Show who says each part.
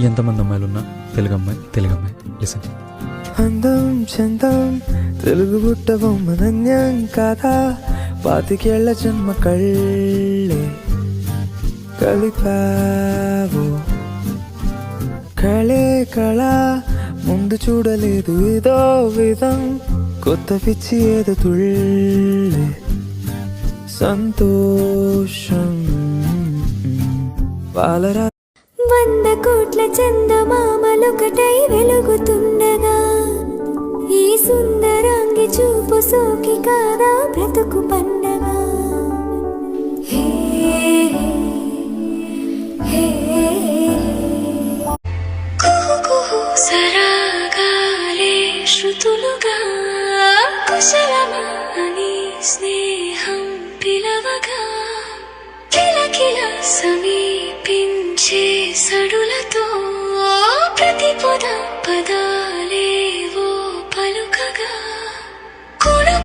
Speaker 1: ఎంతమంది అమ్మాయిలున్నా తెలుగు అమ్మాయి లిసన్.
Speaker 2: అందం చందం తెలుగు బుట్ట బొమ్మనన్యం కాదా, పాతికేళ్ల జన్మ కళ్ళే కలిపావు. కళే కళ ముందు చూడలేదు ఇదో విధం, కొత్త పిచ్చి ఏదో తుళ్ళే సంతోషం. బాలరా
Speaker 3: 100 కోట్ల చందమామలొకటై వెలుగుతుండగా, ఈ సుందరాంగి చూపు సోకి కాదా బ్రతుకు పండగ. హే హే కుహు కుహు సరాగాలే శృతులుగా, కుశలమా అని స్నేహం పిలవగా, కిలకిల సమీపించే సడులతో ప్రతి పద